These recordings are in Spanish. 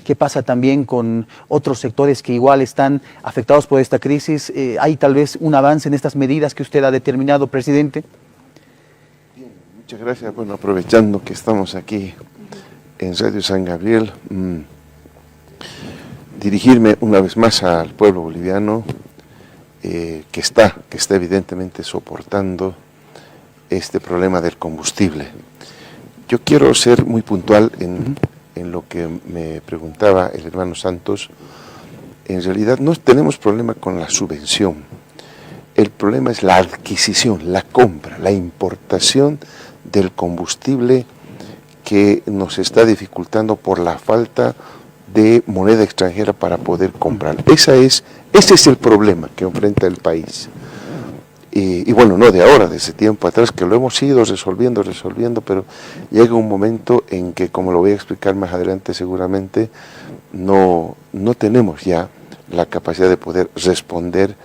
¿Qué pasa también con otros sectores que igual están afectados por esta crisis? ¿Hay tal vez un avance en estas medidas que usted ha determinado, presidente? Bien, muchas gracias. Bueno, aprovechando que estamos aquí en Radio San Gabriel, dirigirme una vez más al pueblo boliviano que está evidentemente soportando este problema del combustible. Yo quiero ser muy puntual en lo que me preguntaba el hermano Santos. En realidad no tenemos problema con la subvención. El problema es la adquisición, la compra, la importación del combustible que nos está dificultando por la falta de moneda extranjera para poder comprar. Ese es el problema que enfrenta el país. Y bueno, no de ahora, de ese tiempo atrás, que lo hemos ido resolviendo, pero llega un momento en que, como lo voy a explicar más adelante seguramente, no tenemos ya la capacidad de poder responder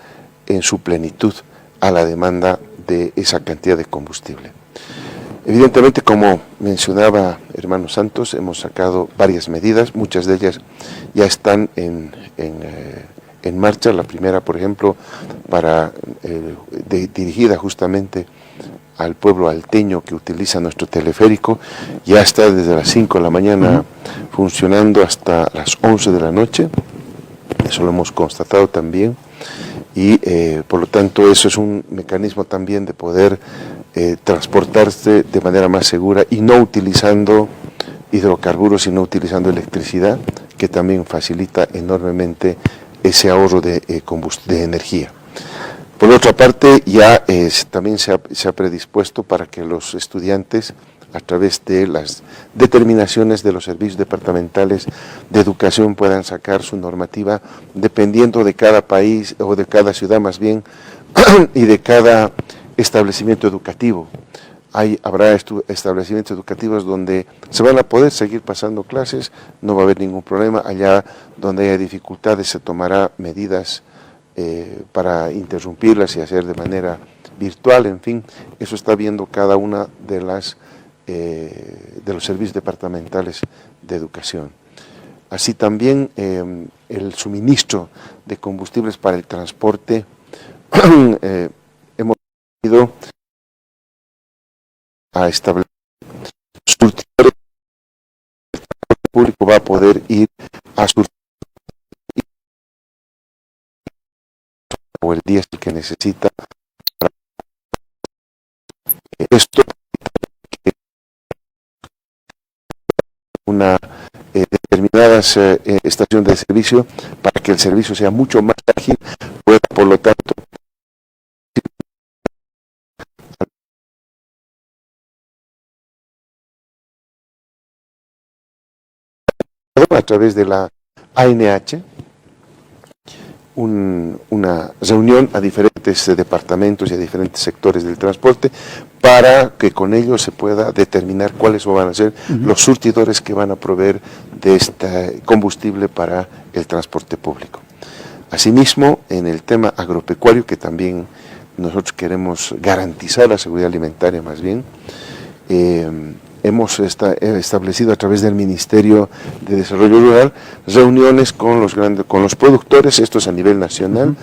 en su plenitud a la demanda de esa cantidad de combustible. Evidentemente, como mencionaba hermano Santos, hemos sacado varias medidas, muchas de ellas ya están en marcha. La primera, por ejemplo, dirigida justamente al pueblo alteño que utiliza nuestro teleférico, ya está desde las 5 de la mañana funcionando hasta las 11 de la noche, eso lo hemos constatado también, y por lo tanto eso es un mecanismo también de poder transportarse de manera más segura y no utilizando hidrocarburos, sino utilizando electricidad, que también facilita enormemente ese ahorro de energía. Por otra parte, ya también se ha predispuesto para que los estudiantes, a través de las determinaciones de los servicios departamentales de educación, puedan sacar su normativa dependiendo de cada país, o de cada ciudad más bien, y de cada establecimiento educativo. Habrá establecimientos educativos donde se van a poder seguir pasando clases, no va a haber ningún problema. Allá donde haya dificultades se tomará medidas para interrumpirlas y hacer de manera virtual, en fin, eso está viendo cada una de los servicios departamentales de educación. Así también el suministro de combustibles para el transporte, hemos ido a establecer surtidores. El transporte público va a poder ir a surtir o el diésel que necesita. Esto una determinadas estaciones de servicio para que el servicio sea mucho más ágil, pueda por lo tanto a través de la ANH una reunión a diferentes departamentos y a diferentes sectores del transporte para que con ellos se pueda determinar cuáles van a ser los surtidores que van a proveer de este combustible para el transporte público. Asimismo, en el tema agropecuario, que también nosotros queremos garantizar la seguridad alimentaria más bien, hemos establecido a través del Ministerio de Desarrollo Rural reuniones con los productores, esto es a nivel nacional,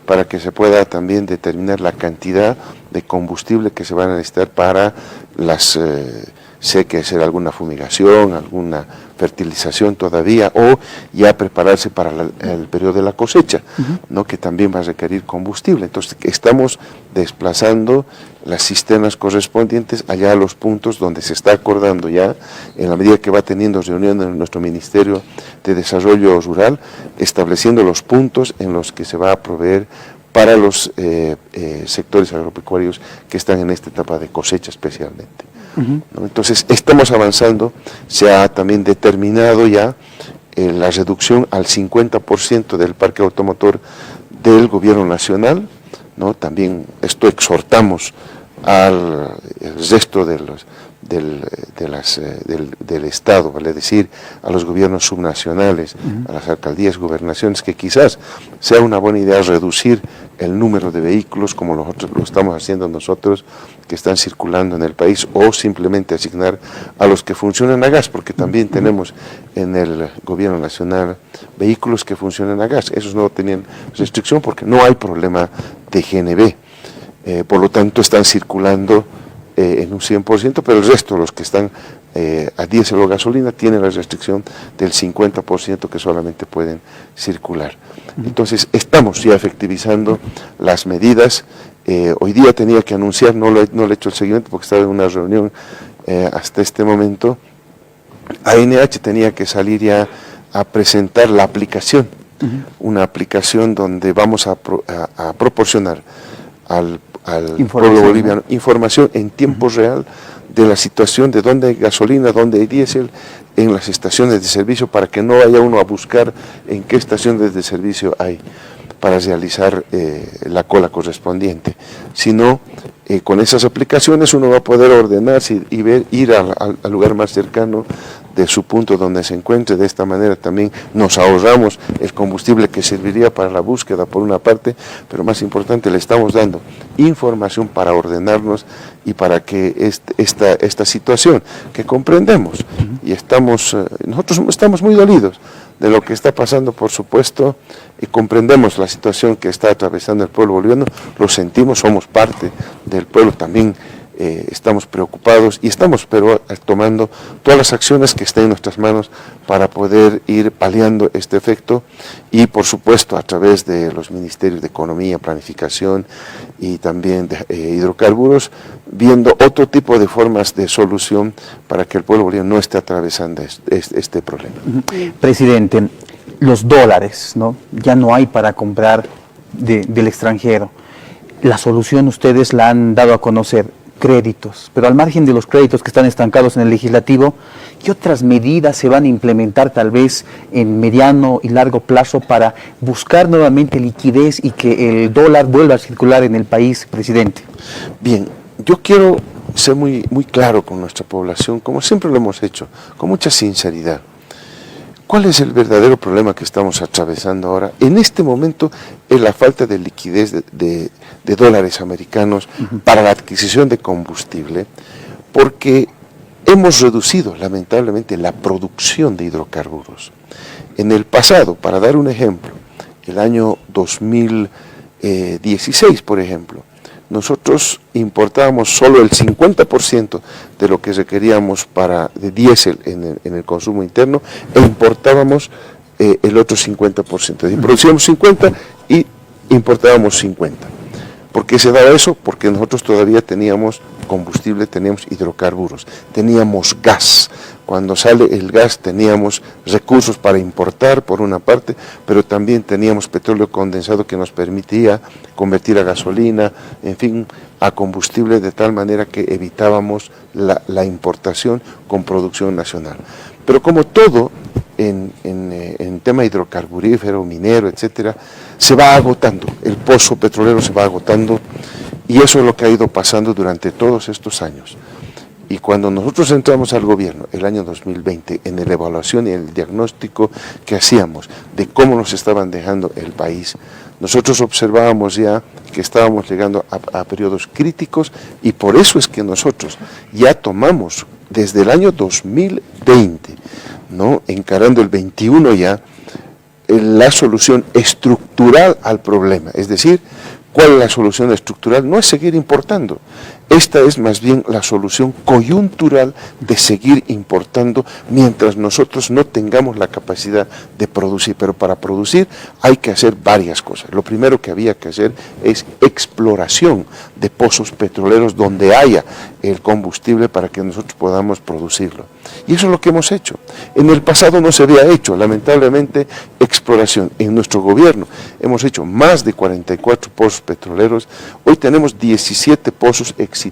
para que se pueda también determinar la cantidad de combustible que se van a necesitar para sé que hacer alguna fumigación, alguna fertilización todavía, o ya prepararse para el periodo de la cosecha, ¿no? Que también va a requerir combustible. Entonces estamos desplazando las cisternas correspondientes allá a los puntos donde se está acordando ya, en la medida que va teniendo reuniones en nuestro Ministerio de Desarrollo Rural, estableciendo los puntos en los que se va a proveer para los sectores agropecuarios que están en esta etapa de cosecha especialmente. ¿No? Entonces estamos avanzando, se ha también determinado ya la reducción al 50% del parque automotor del gobierno nacional, ¿no? También esto exhortamos al resto de del Estado, vale decir, a los gobiernos subnacionales, a las alcaldías, gobernaciones, que quizás sea una buena idea reducir el número de vehículos como nosotros lo estamos haciendo nosotros, que están circulando en el país, o simplemente asignar a los que funcionan a gas, porque también tenemos en el gobierno nacional vehículos que funcionan a gas. Esos no tenían restricción porque no hay problema de GNV, por lo tanto están circulando en un 100%, pero el resto, los que están a diésel o gasolina, tienen la restricción del 50% que solamente pueden circular. Entonces estamos ya efectivizando las medidas. Hoy día tenía que anunciar, no le he hecho el seguimiento porque estaba en una reunión hasta este momento. ANH tenía que salir ya a presentar la aplicación, una aplicación donde vamos a proporcionar al pueblo boliviano información en tiempo real de la situación de dónde hay gasolina, dónde hay diésel en las estaciones de servicio, para que no vaya uno a buscar en qué estaciones de servicio hay para realizar la cola correspondiente, sino con esas aplicaciones uno va a poder ordenarse y ir al lugar más cercano de su punto donde se encuentre. De esta manera también nos ahorramos el combustible que serviría para la búsqueda por una parte, pero más importante, le estamos dando información para ordenarnos y para que esta situación que comprendemos y nosotros estamos muy dolidos de lo que está pasando, por supuesto, y comprendemos la situación que está atravesando el pueblo boliviano, lo sentimos, somos parte del pueblo también. Estamos preocupados y estamos tomando todas las acciones que estén en nuestras manos para poder ir paliando este efecto, y por supuesto a través de los ministerios de Economía, Planificación y también de Hidrocarburos, viendo otro tipo de formas de solución para que el pueblo boliviano no esté atravesando este problema. Presidente, los dólares, ¿no? Ya no hay para comprar del extranjero. La solución ustedes la han dado a conocer: créditos, pero al margen de los créditos que están estancados en el legislativo, ¿qué otras medidas se van a implementar tal vez en mediano y largo plazo para buscar nuevamente liquidez y que el dólar vuelva a circular en el país, presidente? Bien, yo quiero ser muy claro con nuestra población, como siempre lo hemos hecho, con mucha sinceridad. ¿Cuál es el verdadero problema que estamos atravesando ahora? En este momento es la falta de liquidez de dólares americanos para la adquisición de combustible, porque hemos reducido lamentablemente la producción de hidrocarburos. En el pasado, para dar un ejemplo, el año 2016, por ejemplo, nosotros importábamos solo el 50% de lo que requeríamos de diésel en el consumo interno, e importábamos el otro 50%. Producíamos 50 y importábamos 50. ¿Por qué se daba eso? Porque nosotros todavía teníamos combustible, teníamos hidrocarburos, teníamos gas. Cuando sale el gas teníamos recursos para importar por una parte, pero también teníamos petróleo condensado que nos permitía convertir a gasolina, en fin, a combustible, de tal manera que evitábamos la importación con producción nacional. Pero como todo en tema hidrocarburífero, minero, etcétera, se va agotando, el pozo petrolero se va agotando, y eso es lo que ha ido pasando durante todos estos años. Y cuando nosotros entramos al gobierno el año 2020, en la evaluación y el diagnóstico que hacíamos de cómo nos estaban dejando el país, nosotros observábamos ya que estábamos llegando a periodos críticos, y por eso es que nosotros ya tomamos desde el año 2020, ¿no?, encarando el 21 ya, la solución estructural al problema. Es decir, ¿cuál es la solución estructural? No es seguir importando. Esta es más bien la solución coyuntural de seguir importando mientras nosotros no tengamos la capacidad de producir. Pero para producir hay que hacer varias cosas. Lo primero que había que hacer es exploración de pozos petroleros donde haya el combustible para que nosotros podamos producirlo. Y eso es lo que hemos hecho. En el pasado no se había hecho, lamentablemente, exploración. En nuestro gobierno hemos hecho más de 44 pozos petroleros. Hoy tenemos 17 pozos exitosos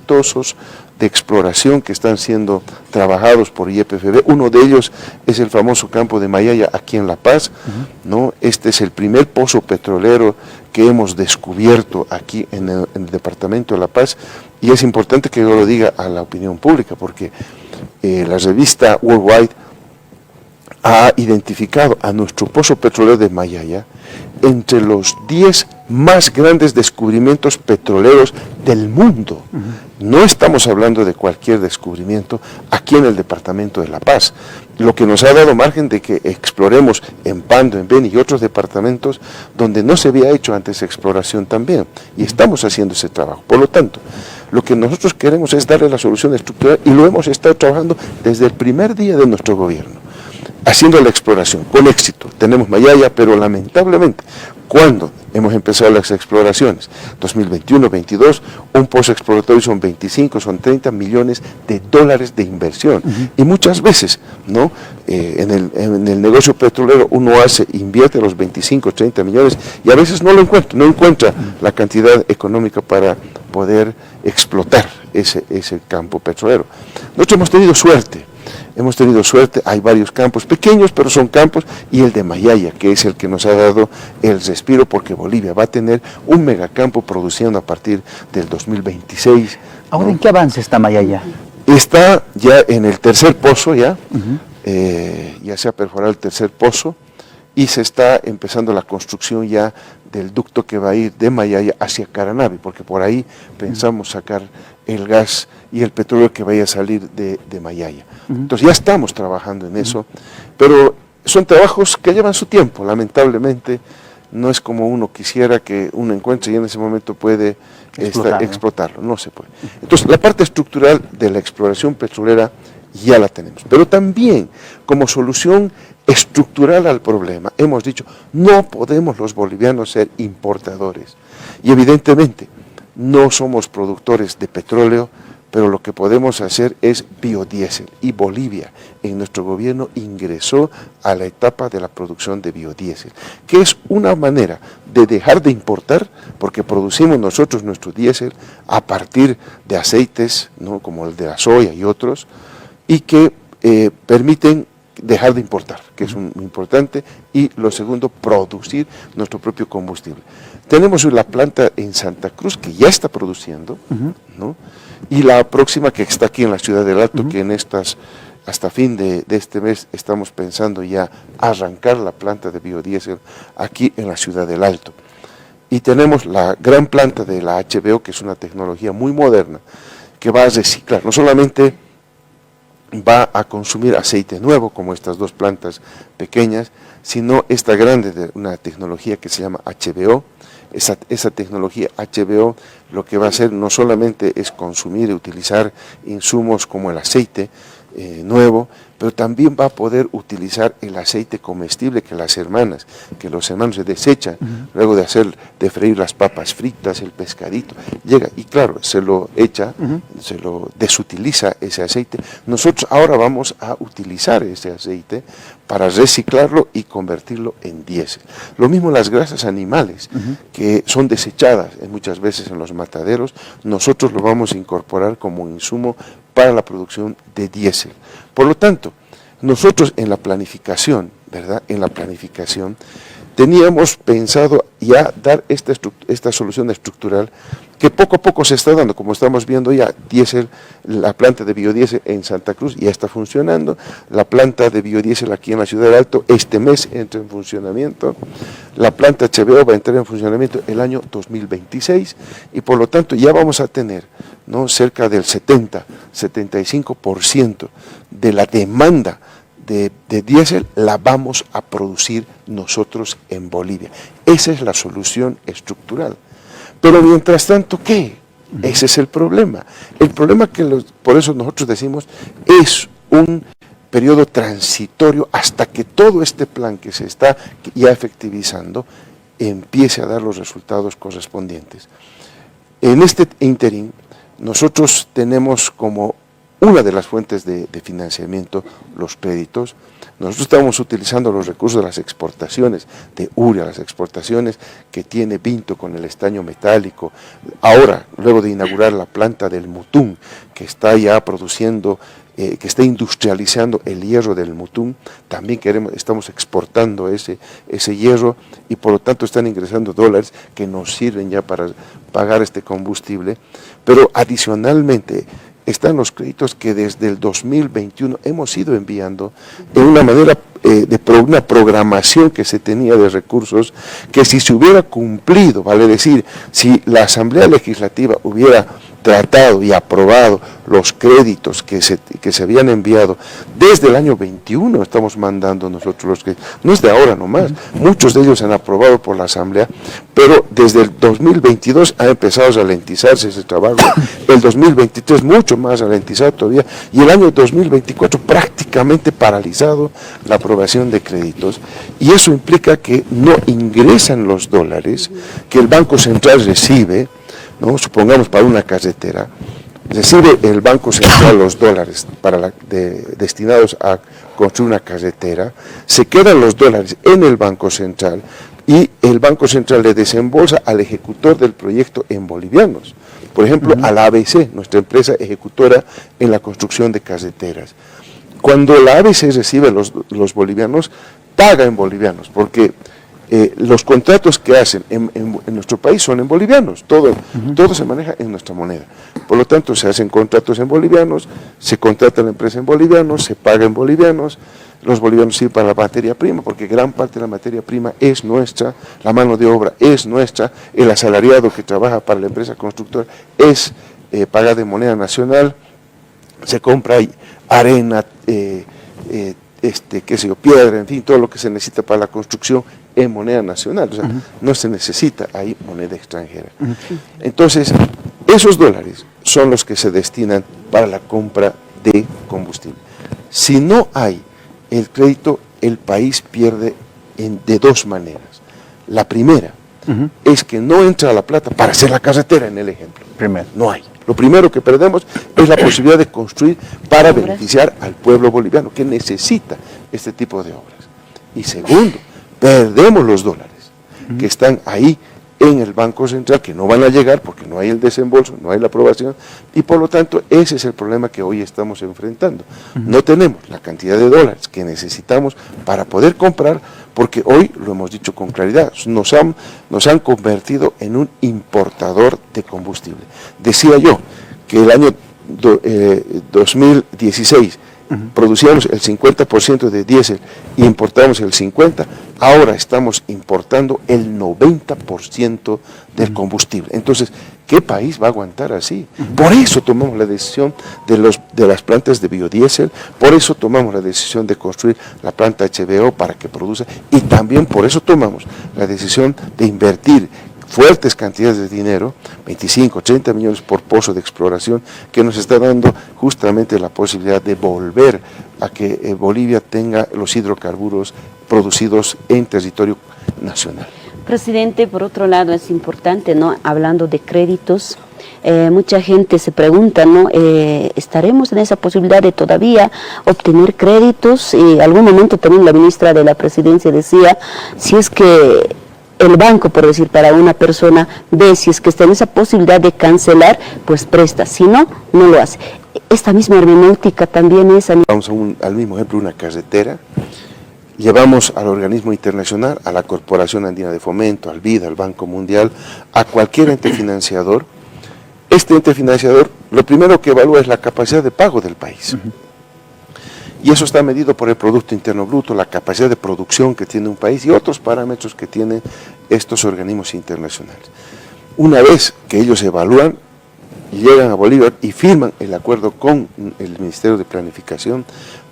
de exploración que están siendo trabajados por YPFB. Uno de ellos es el famoso campo de Mayaya, aquí en La Paz, ¿no? Este es el primer pozo petrolero que hemos descubierto aquí en el departamento de La Paz, y es importante que yo lo diga a la opinión pública, porque la revista Worldwide ha identificado a nuestro pozo petrolero de Mayaya entre los 10 más grandes descubrimientos petroleros del mundo. No estamos hablando de cualquier descubrimiento aquí en el departamento de La Paz, lo que nos ha dado margen de que exploremos en Pando, en Beni y otros departamentos donde no se había hecho antes exploración también, y estamos haciendo ese trabajo. Por lo tanto, lo que nosotros queremos es darle la solución estructural, y lo hemos estado trabajando desde el primer día de nuestro gobierno, haciendo la exploración con éxito. Tenemos Mayaya, pero lamentablemente, cuando hemos empezado las exploraciones, 2021-22, un pozo exploratorio son 25, son 30 millones de dólares de inversión. Y muchas veces, ¿no? En el negocio petrolero uno invierte los 25, 30 millones y a veces no lo encuentra, no encuentra la cantidad económica para poder explotar ese campo petrolero. Nosotros hemos tenido suerte. Hay varios campos pequeños, pero son campos, y el de Mayaya, que es el que nos ha dado el respiro, porque Bolivia va a tener un megacampo produciendo a partir del 2026. Ahora, ¿no? ¿En qué avance está Mayaya? Está ya en el tercer pozo, ya se ha perforado el tercer pozo, y se está empezando la construcción ya del ducto que va a ir de Mayaya hacia Caranavi, porque por ahí pensamos sacar el gas y el petróleo que vaya a salir de Mayaya. Entonces ya estamos trabajando en eso, pero son trabajos que llevan su tiempo, lamentablemente. No es como uno quisiera que uno encuentre y en ese momento puede explotarlo, no se puede. Entonces la parte estructural de la exploración petrolera ya la tenemos, pero también como solución estructural al problema hemos dicho, no podemos los bolivianos ser importadores, y evidentemente no somos productores de petróleo, pero lo que podemos hacer es biodiesel, y Bolivia en nuestro gobierno ingresó a la etapa de la producción de biodiesel, que es una manera de dejar de importar, porque producimos nosotros nuestro diésel a partir de aceites, ¿no? Como el de la soya y otros, y que permiten dejar de importar, que es muy importante, y lo segundo, producir nuestro propio combustible. Tenemos la planta en Santa Cruz que ya está produciendo, ¿no? Y la próxima que está aquí en la Ciudad del Alto, que hasta fin de este mes estamos pensando ya arrancar la planta de biodiesel aquí en la Ciudad del Alto. Y tenemos la gran planta de la HBO, que es una tecnología muy moderna, que va a reciclar, no solamente va a consumir aceite nuevo, como estas dos plantas pequeñas, sino esta grande de una tecnología que se llama HBO. Esa tecnología HBO lo que va a hacer no solamente es consumir y utilizar insumos como el aceite nuevo, pero también va a poder utilizar el aceite comestible que los hermanos se desechan luego de freír las papas fritas, el pescadito, llega y claro, se lo echa, se lo desutiliza ese aceite. Nosotros ahora vamos a utilizar ese aceite para reciclarlo y convertirlo en diésel. Lo mismo las grasas animales, que son desechadas muchas veces en los mataderos, nosotros lo vamos a incorporar como insumo para la producción de diésel. Por lo tanto, nosotros en la planificación, ¿verdad? En la planificación teníamos pensado ya dar esta solución estructural que poco a poco se está dando, como estamos viendo ya, diésel, la planta de biodiesel en Santa Cruz ya está funcionando, la planta de biodiesel aquí en la Ciudad del Alto este mes entra en funcionamiento, la planta HBO va a entrar en funcionamiento el año 2026 y por lo tanto ya vamos a tener, ¿no? Cerca del 70-75% de la demanda de diésel la vamos a producir nosotros en Bolivia. Esa es la solución estructural. Pero mientras tanto, ¿qué? Ese es el problema. El problema por eso nosotros decimos, es un periodo transitorio hasta que todo este plan que se está ya efectivizando empiece a dar los resultados correspondientes. En este ínterin, nosotros tenemos como una de las fuentes de financiamiento los créditos. Nosotros estamos utilizando los recursos de las exportaciones de urea, las exportaciones que tiene Vinto con el estaño metálico. Ahora, luego de inaugurar la planta del Mutún, que está ya produciendo que está industrializando el hierro del Mutum, también estamos exportando ese hierro y por lo tanto están ingresando dólares que nos sirven ya para pagar este combustible, pero adicionalmente están los créditos que desde el 2021 hemos ido enviando en una manera una programación que se tenía de recursos que si se hubiera cumplido, vale decir, si la Asamblea Legislativa hubiera tratado y aprobado los créditos que se habían enviado desde el año 21, estamos mandando nosotros los créditos, no es de ahora nomás, muchos de ellos se han aprobado por la Asamblea, pero desde el 2022 ha empezado a ralentizarse ese trabajo, el 2023 mucho más ralentizado todavía, y el año 2024 prácticamente paralizado la aprobación de créditos, y eso implica que no ingresan los dólares que el Banco Central recibe, ¿no? Supongamos para una carretera, recibe el Banco Central los dólares destinados a construir una carretera, se quedan los dólares en el Banco Central y el Banco Central le desembolsa al ejecutor del proyecto en bolivianos. Por ejemplo, a la ABC, nuestra empresa ejecutora en la construcción de carreteras. Cuando la ABC recibe los bolivianos, paga en bolivianos, porque los contratos que hacen en nuestro país son en bolivianos, todo se maneja en nuestra moneda. Por lo tanto, se hacen contratos en bolivianos, se contrata la empresa en bolivianos, se paga en bolivianos, los bolivianos sirven para la materia prima, porque gran parte de la materia prima es nuestra, la mano de obra es nuestra, el asalariado que trabaja para la empresa constructora es pagado en moneda nacional, se compra arena, piedra, en fin, todo lo que se necesita para la construcción en moneda nacional, o sea, no se necesita ahí moneda extranjera. Entonces, esos dólares son los que se destinan para la compra de combustible. Si no hay el crédito, el país pierde de dos maneras. La primera es que no entra la plata para hacer la carretera, en el ejemplo. No hay. Lo primero que perdemos es la posibilidad de construir para beneficiar al pueblo boliviano, que necesita este tipo de obras. Y segundo, perdemos los dólares que están ahí en el Banco Central, que no van a llegar porque no hay el desembolso, no hay la aprobación, y por lo tanto ese es el problema que hoy estamos enfrentando. No tenemos la cantidad de dólares que necesitamos para poder comprar, porque hoy, lo hemos dicho con claridad, nos han convertido en un importador de combustible. Decía yo que el año 2016 producíamos el 50% de diésel y importábamos el 50%, ahora estamos importando el 90% del combustible. Entonces, ¿qué país va a aguantar así? Por eso tomamos la decisión de las plantas de biodiesel, por eso tomamos la decisión de construir la planta HBO para que produzca, y también por eso tomamos la decisión de invertir fuertes cantidades de dinero, 25, 30 millones por pozo de exploración, que nos está dando justamente la posibilidad de volver a que Bolivia tenga los hidrocarburos producidos en territorio nacional. Presidente, por otro lado es importante, ¿no? Hablando de créditos, mucha gente se pregunta, ¿no? ¿Estaremos en esa posibilidad de todavía obtener créditos? Y en algún momento también la ministra de la Presidencia decía, si es que el banco, por decir, para una persona, ve si es que está en esa posibilidad de cancelar, pues presta, si no, no lo hace. Esta misma hermenéutica también es... Vamos al mismo ejemplo, una carretera, llevamos al organismo internacional, a la Corporación Andina de Fomento, al BID, al Banco Mundial, a cualquier ente financiador. Este ente financiador, lo primero que evalúa es la capacidad de pago del país. Y eso está medido por el Producto Interno Bruto, la capacidad de producción que tiene un país y otros parámetros que tienen estos organismos internacionales. Una vez que ellos evalúan, llegan a Bolívar y firman el acuerdo con el Ministerio de Planificación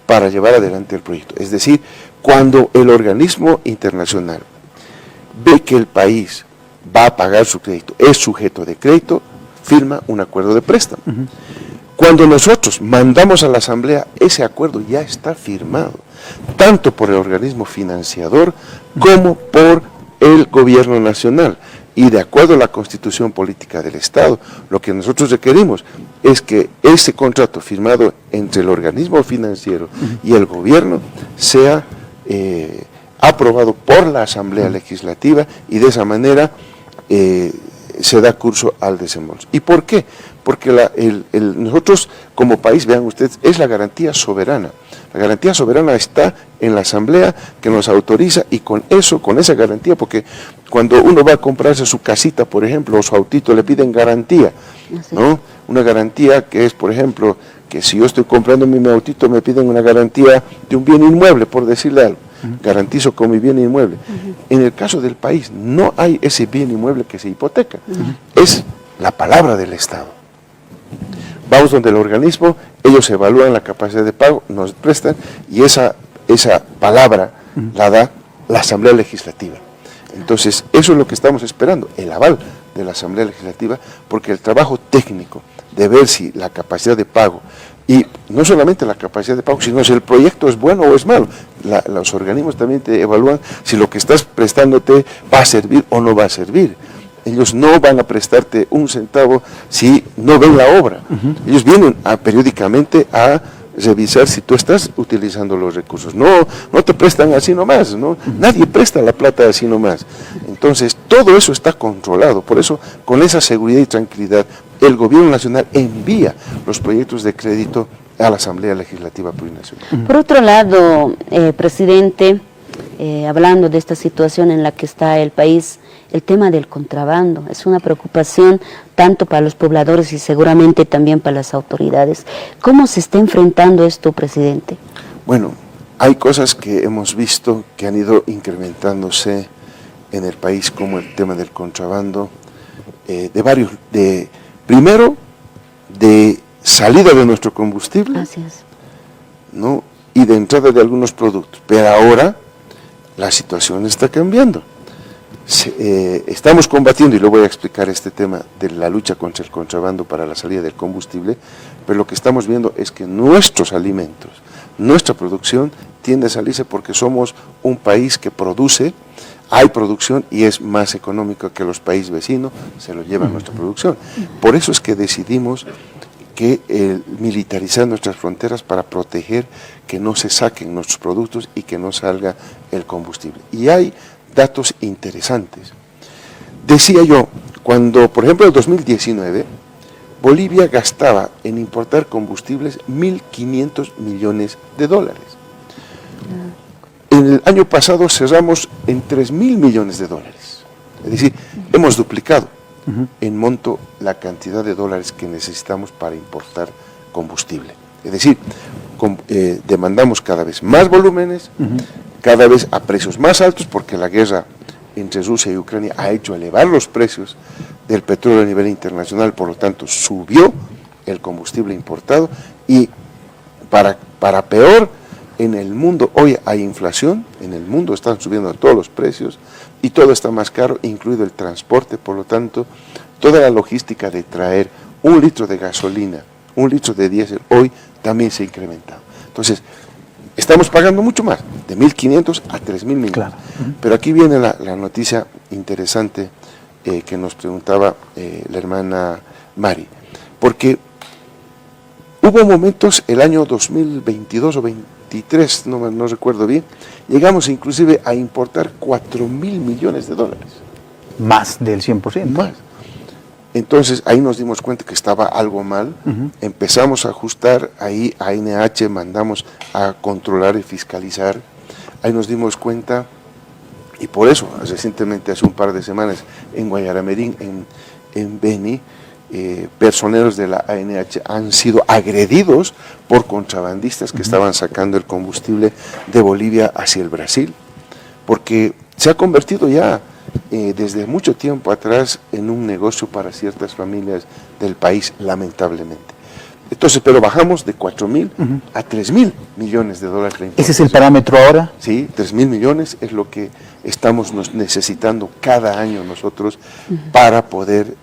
para llevar adelante el proyecto. Es decir, cuando el organismo internacional ve que el país va a pagar su crédito, es sujeto de crédito, firma un acuerdo de préstamo. Cuando nosotros mandamos a la Asamblea, ese acuerdo ya está firmado, tanto por el organismo financiador como por el gobierno nacional. Y de acuerdo a la Constitución Política del Estado, lo que nosotros requerimos es que ese contrato firmado entre el organismo financiero y el gobierno sea aprobado por la Asamblea Legislativa y de esa manera se da curso al desembolso. ¿Y por qué? porque nosotros como país, vean ustedes, es la garantía soberana. La garantía soberana está en la Asamblea que nos autoriza, y con esa garantía, porque cuando uno va a comprarse su casita, por ejemplo, o su autito, le piden garantía, ¿no? Una garantía que es, por ejemplo, que si yo estoy comprando mi autito, me piden una garantía de un bien inmueble, por decirle algo. Garantizo con mi bien inmueble. En el caso del país, no hay ese bien inmueble que se hipoteca. Es la palabra del Estado. Vamos donde el organismo, ellos evalúan la capacidad de pago, nos prestan, y esa palabra la da la Asamblea Legislativa. Entonces, eso es lo que estamos esperando, el aval de la Asamblea Legislativa, porque el trabajo técnico de ver si la capacidad de pago, y no solamente la capacidad de pago, sino si el proyecto es bueno o es malo. Los organismos también te evalúan si lo que estás prestándote va a servir o no va a servir. Ellos no van a prestarte un centavo si no ven la obra. Ellos vienen periódicamente a revisar si tú estás utilizando los recursos. No te prestan así nomás, ¿no? Nadie presta la plata así nomás. Entonces, todo eso está controlado. Por eso, con esa seguridad y tranquilidad, el Gobierno Nacional envía los proyectos de crédito a la Asamblea Legislativa Plurinacional. Por otro lado, presidente, hablando de esta situación en la que está el país, el tema del contrabando es una preocupación tanto para los pobladores y seguramente también para las autoridades. ¿Cómo se está enfrentando esto, presidente? Bueno, hay cosas que hemos visto que han ido incrementándose en el país, como el tema del contrabando, primero, de salida de nuestro combustible, ¿no? Y de entrada de algunos productos. Pero ahora la situación está cambiando. Estamos combatiendo, y lo voy a explicar, este tema de la lucha contra el contrabando para la salida del combustible, pero lo que estamos viendo es que nuestros alimentos, nuestra producción tiende a salirse porque somos un país que produce, hay producción y es más económico que los países vecinos, se lo lleva nuestra producción. Por eso es que decidimos militarizar nuestras fronteras para proteger que no se saquen nuestros productos y que no salga el combustible. Y hay datos interesantes. Decía yo, cuando, por ejemplo, en el 2019, Bolivia gastaba en importar combustibles $1.500 millones. En el año pasado cerramos en $3.000 millones. Es decir, hemos duplicado en monto la cantidad de dólares que necesitamos para importar combustible. Es decir, demandamos cada vez más volúmenes, cada vez a precios más altos, porque la guerra entre Rusia y Ucrania ha hecho elevar los precios del petróleo a nivel internacional, por lo tanto subió el combustible importado, y para peor, en el mundo hoy hay inflación, en el mundo están subiendo todos los precios y todo está más caro, incluido el transporte. Por lo tanto, toda la logística de traer 1 litro de gasolina, 1 litro de diésel, hoy también se ha incrementado. Entonces, estamos pagando mucho más, de 1.500 a 3.000 millones. Claro. Pero aquí viene la noticia interesante que nos preguntaba la hermana Mari, porque hubo momentos, el año 2022 o 2023, no recuerdo bien, llegamos inclusive a importar $4.000 millones. Más del 100%. Más. Entonces ahí nos dimos cuenta que estaba algo mal, empezamos a ajustar, ahí a ANH mandamos a controlar y fiscalizar, ahí nos dimos cuenta, y por eso recientemente, hace un par de semanas, en Guayaramerín, en Beni, personeros de la ANH han sido agredidos por contrabandistas que estaban sacando el combustible de Bolivia hacia el Brasil, porque se ha convertido ya desde mucho tiempo atrás en un negocio para ciertas familias del país, lamentablemente. Entonces, pero bajamos de 4.000 a 3.000 millones de dólares. ¿Ese es el parámetro ahora? Sí, 3.000 millones es lo que estamos necesitando cada año nosotros para poder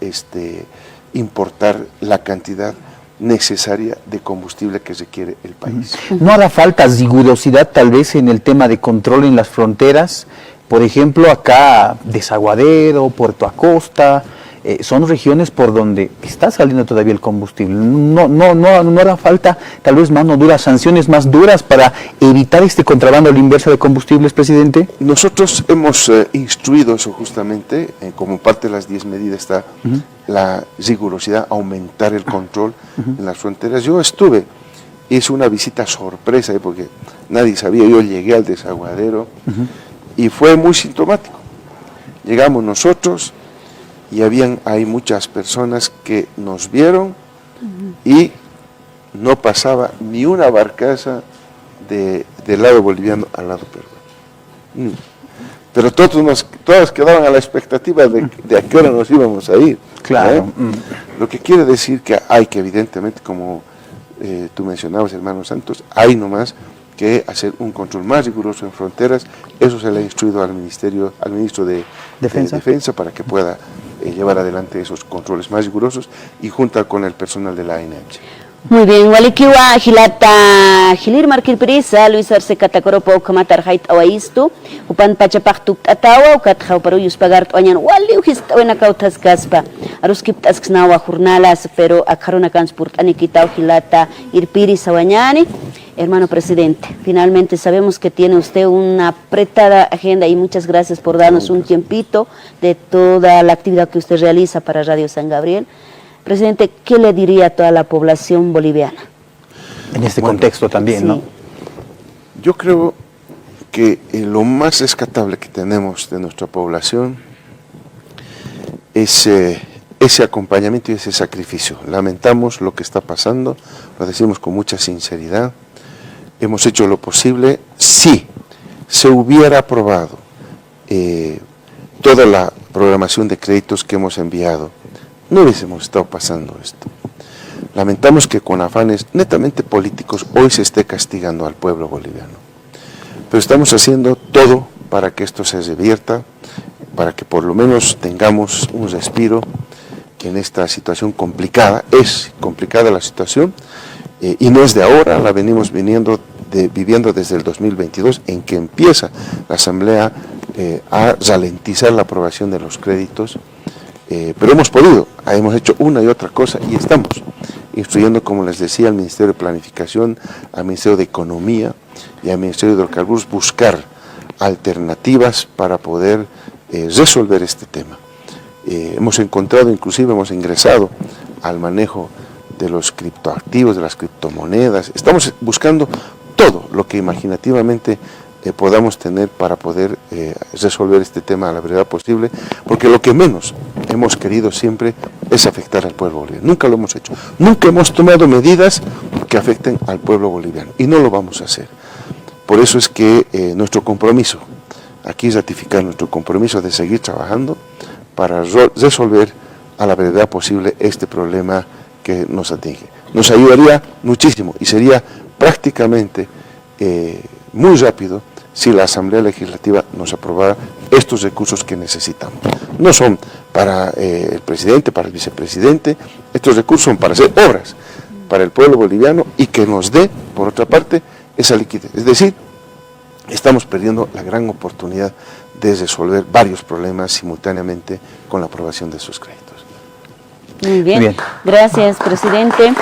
importar la cantidad necesaria de combustible que requiere el país. ¿No hará falta rigurosidad tal vez en el tema de control en las fronteras? Por ejemplo, acá Desaguadero, Puerto Acosta, son regiones por donde está saliendo todavía el combustible. No hará falta tal vez mano dura, sanciones más duras para evitar este contrabando a la inversa de combustibles, presidente. Nosotros hemos instruido eso justamente, como parte de las 10 medidas está la rigurosidad, aumentar el control en las fronteras. Yo estuve, hice una visita sorpresa, porque nadie sabía, yo llegué al desaguadero y fue muy sintomático. Llegamos nosotros y hay muchas personas que nos vieron y no pasaba ni una barcaza del lado boliviano al lado peruano. Pero todos quedaban a la expectativa de a qué hora nos íbamos a ir. Claro. Lo que quiere decir que hay que, evidentemente, como tú mencionabas, hermano Santos, hay nomás que hacer un control más riguroso en fronteras. Eso se le ha instruido al ministro de Defensa para que pueda llevar adelante esos controles más rigurosos y junto con el personal de la ANH. Muy bien, walikiwa hilata hilir markil prisa Luis Arce Catacoropo kamatar hait awaistu upan pachapaktuk atawa ukatjaw paruyus pagart oñan wali uhista wena kautas kaspa aruskip tasksnawa jornalas pero akaruna transport anikitaw hilata irpiri sawañani. Hermano presidente, finalmente sabemos que tiene usted una apretada agenda y muchas gracias por darnos un tiempito de toda la actividad que usted realiza para Radio San Gabriel. Presidente, ¿qué le diría a toda la población boliviana? En este contexto también, sí, ¿no? Yo creo que lo más rescatable que tenemos de nuestra población es ese acompañamiento y ese sacrificio. Lamentamos lo que está pasando, lo decimos con mucha sinceridad. Hemos hecho lo posible. Si se hubiera aprobado toda la programación de créditos que hemos enviado, no hubiésemos estado pasando esto. Lamentamos que con afanes netamente políticos hoy se esté castigando al pueblo boliviano. Pero estamos haciendo todo para que esto se revierta, para que por lo menos tengamos un respiro en esta situación complicada. Es complicada la situación y no es de ahora, la venimos viviendo desde el 2022, en que empieza la Asamblea a ralentizar la aprobación de los créditos. Pero hemos hecho una y otra cosa y estamos instruyendo, como les decía, al Ministerio de Planificación, al Ministerio de Economía y al Ministerio de Hidrocarburos, buscar alternativas para poder resolver este tema. Hemos encontrado, inclusive hemos ingresado al manejo de los criptoactivos, de las criptomonedas. Estamos buscando todo lo que imaginativamente podamos tener para poder resolver este tema a la brevedad posible, porque lo que menos hemos querido siempre es afectar al pueblo boliviano. Nunca lo hemos hecho. Nunca hemos tomado medidas que afecten al pueblo boliviano y no lo vamos a hacer. Por eso es que nuestro compromiso, aquí ratificar nuestro compromiso de seguir trabajando para resolver a la brevedad posible este problema que nos atinge. Nos ayudaría muchísimo y sería prácticamente muy rápido si la Asamblea Legislativa nos aprobara estos recursos que necesitamos. No son para el presidente, para el vicepresidente, estos recursos son para hacer obras para el pueblo boliviano y que nos dé, por otra parte, esa liquidez. Es decir, estamos perdiendo la gran oportunidad de resolver varios problemas simultáneamente con la aprobación de esos créditos. Muy bien. Gracias, presidente.